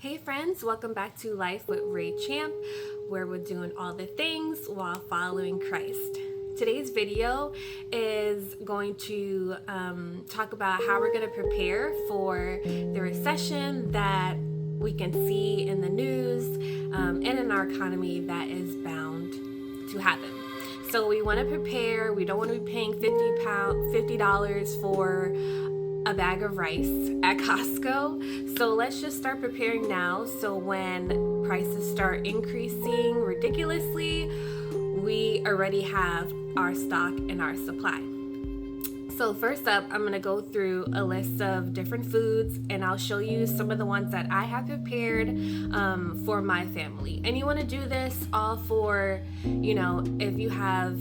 Hey friends, welcome back to Life with Ray Champ, where we're doing all the things while following Christ. Today's video is going to talk about how we're going to prepare for the recession that we can see in the news and in our economy that is bound to happen. So we want to prepare. We don't want to be paying $50 for a bag of rice at Costco. So let's just start preparing now, so when prices start increasing ridiculously, we already have our stock and our supply. So first up, I'm going to go through a list of different foods, and I'll show you some of the ones that I have prepared for my family. And you want to do this all for, if you have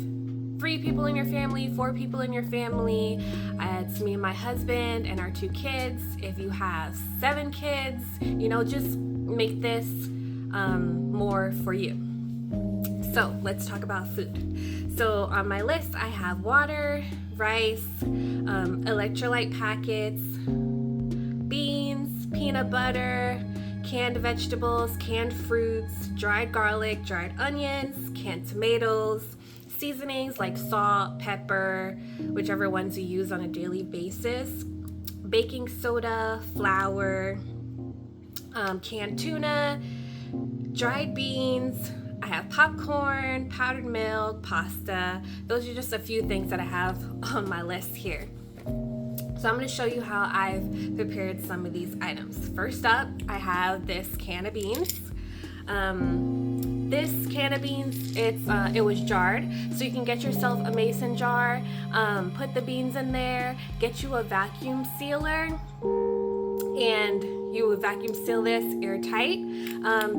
3 people in your family, 4 people in your family. It's me and my husband and our 2 kids. If you have 7 kids, just make this more for you. So let's talk about food. So on my list, I have water, rice, electrolyte packets, beans, peanut butter, canned vegetables, canned fruits, dried garlic, dried onions, canned tomatoes, seasonings like salt, pepper, whichever ones you use on a daily basis, baking soda, flour, canned tuna, dried beans. I have popcorn, powdered milk, pasta. Those are just a few things that I have on my list here. So I'm going to show you how I've prepared some of these items. First up, I have this can of beans. This can of beans, it was jarred, so you can get yourself a mason jar, put the beans in there, get you a vacuum sealer, and you would vacuum seal this airtight.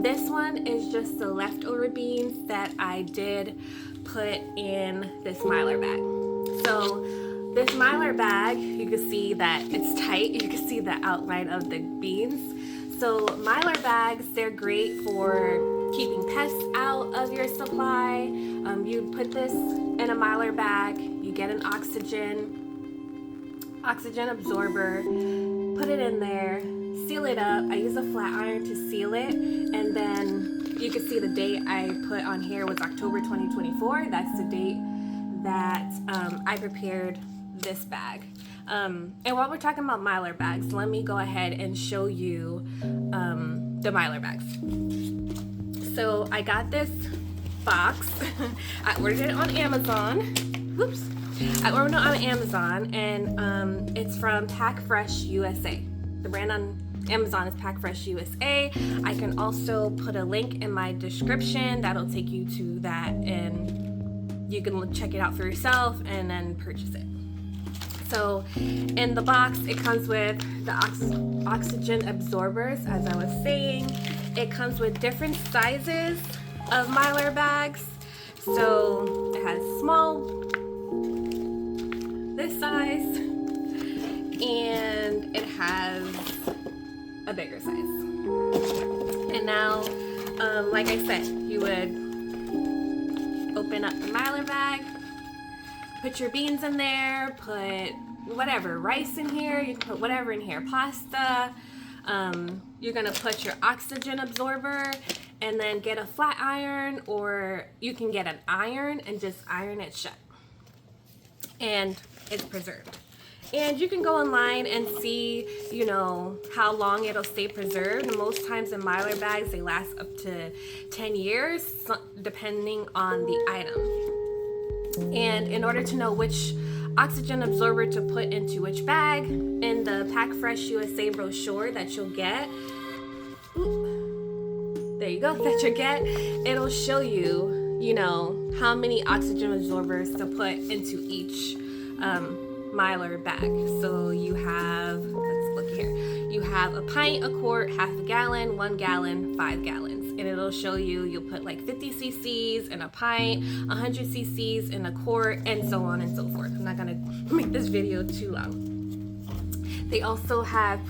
This one is just the leftover beans that I did put in this Mylar bag. So this Mylar bag, you can see that it's tight. You can see the outline of the beans. So Mylar bags, they're great for keeping pests out of your supply. You put this in a Mylar bag, you get an oxygen absorber, put it in there, seal it up. I use a flat iron to seal it, and then you can see the date I put on here was October 2024. That's the date that I prepared this bag. And while we're talking about Mylar bags, let me go ahead and show you the Mylar bags. So I got this box. I ordered it on Amazon. Whoops. I ordered it on Amazon, and it's from PackFreshUSA. The brand on Amazon is PackFreshUSA. I can also put a link in my description that'll take you to that, and you can check it out for yourself and then purchase it. So in the box, it comes with the oxygen absorbers, as I was saying. It comes with different sizes of Mylar bags. So it has small, this size, and it has a bigger size. And now, like I said, you would open up the Mylar bag, put your beans in there, put whatever, rice in here, you can put whatever in here, pasta. You're gonna put your oxygen absorber, and then get a flat iron, or you can get an iron and just iron it shut, and it's preserved. And you can go online and see, how long it'll stay preserved. Most times in Mylar bags, they last up to 10 years, depending on the item. And in order to know which oxygen absorber to put into which bag, in the PackFreshUSA brochure that you'll get, it'll show you, how many oxygen absorbers to put into each Mylar bag. So you have, let's look here, you have a pint, a quart, half a gallon, 1 gallon, 5 gallons. And it'll show you'll put like 50 cc's in a pint, 100 cc's in a quart, and so on and so forth. I'm not gonna make this video too long. They also have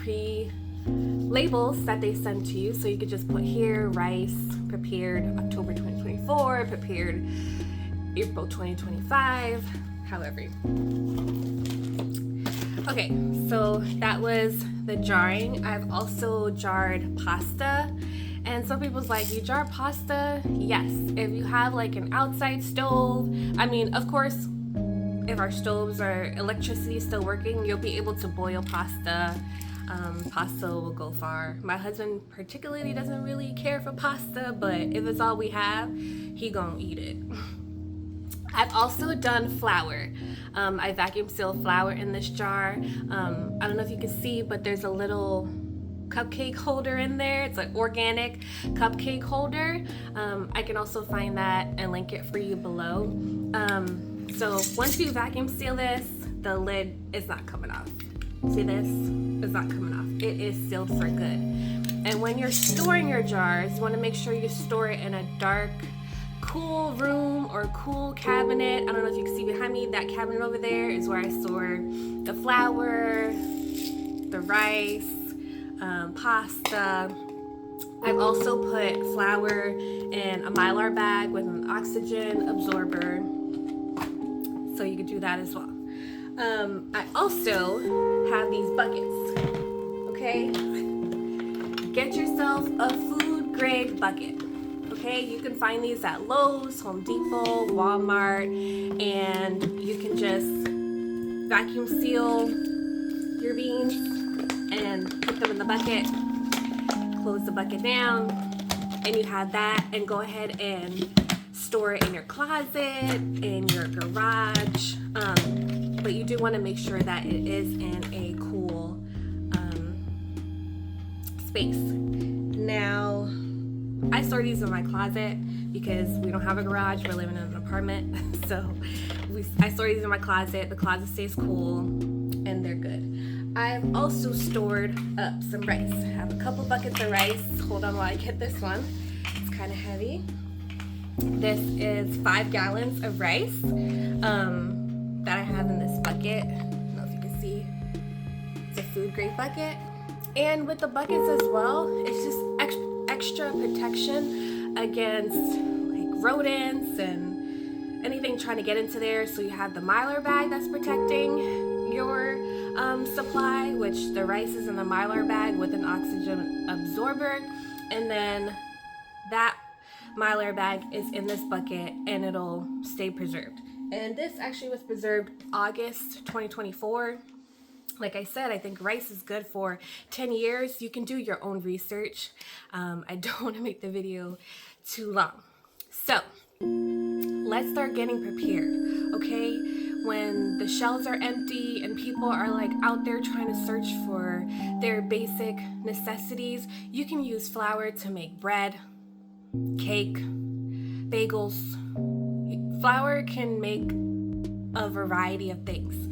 labels that they send to you, so you could just put here rice prepared October 2024, prepared April 2025, however. Okay, so that was the jarring. I've also jarred pasta. And some people's like, you jar pasta? Yes. If you have like an outside stove, I mean, of course, if our stoves or electricity is still working, you'll be able to boil pasta. Pasta will go far. My husband particularly doesn't really care for pasta, but if it's all we have, he gonna eat it. I've also done flour. I vacuum seal flour in this jar. I don't know if you can see, but there's a little cupcake holder in there. It's an organic cupcake holder. I can also find that and link it for you below. So once you vacuum seal this, the lid is not coming off. See this? It's not coming off. It is sealed for good. And when you're storing your jars, you want to make sure you store it in a dark, cool room or cool cabinet. I don't know if you can see behind me, that cabinet over there is where I store the flour, the rice, pasta. I've also put flour in a Mylar bag with an oxygen absorber, so you could do that as well. I also have these buckets, okay? Get yourself a food grade bucket, okay? You can find these at Lowe's, Home Depot, Walmart, and you can just vacuum seal your beans and put them in the bucket, close the bucket down, and you have that, and go ahead and store it in your closet, in your garage, but you do want to make sure that it is in a cool space. Now, I store these in my closet because we don't have a garage, we're living in an apartment, so I store these in my closet. The closet stays cool, and they're good. I've also stored up some rice. I have a couple buckets of rice. Hold on while I get this one. It's kind of heavy. This is 5 gallons of rice that I have in this bucket. I don't know if you can see. It's a food grade bucket. And with the buckets as well, it's just extra protection against like rodents and anything trying to get into there. So you have the Mylar bag that's protecting your supply, which the rice is in the Mylar bag with an oxygen absorber, and then that Mylar bag is in this bucket and it'll stay preserved. And this actually was preserved August 2024. Like I said, I think rice is good for 10 years. You can do your own research. I don't want to make the video too long. So let's start getting prepared, okay? When the shelves are empty and people are like out there trying to search for their basic necessities, you can use flour to make bread, cake, bagels. Flour can make a variety of things.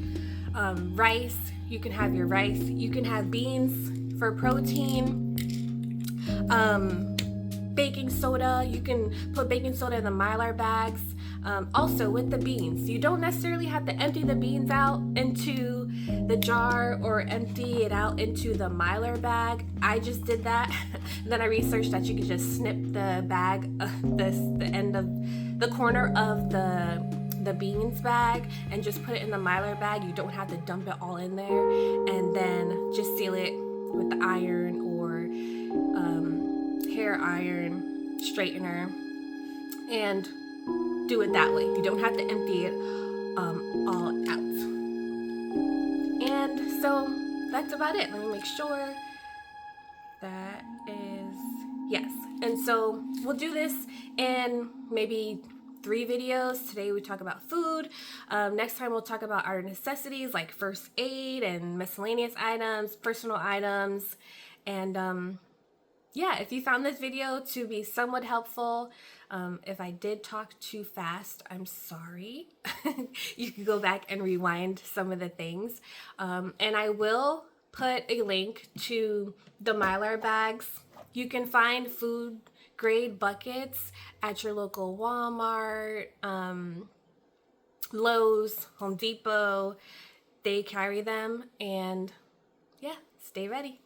Rice, you can have your rice. You can have beans for protein. Baking soda, you can put baking soda in the Mylar bags. Also with the beans, you don't necessarily have to empty the beans out into the jar or empty it out into the Mylar bag. I just did that. Then I researched that you could just snip the bag, the end of the corner of the beans bag and just put it in the Mylar bag. You don't have to dump it all in there, and then just seal it with the iron or hair iron straightener and do it that way. You don't have to empty it all out. And so that's about it. Let me make sure that is yes. And so we'll do this in maybe 3 videos. Today we talk about food. Next time we'll talk about our necessities like first aid and miscellaneous items, personal items. And yeah, if you found this video to be somewhat helpful, if I did talk too fast, I'm sorry. You can go back and rewind some of the things. And I will put a link to the Mylar bags. You can find food grade buckets at your local Walmart, Lowe's, Home Depot. They carry them, and yeah, stay ready.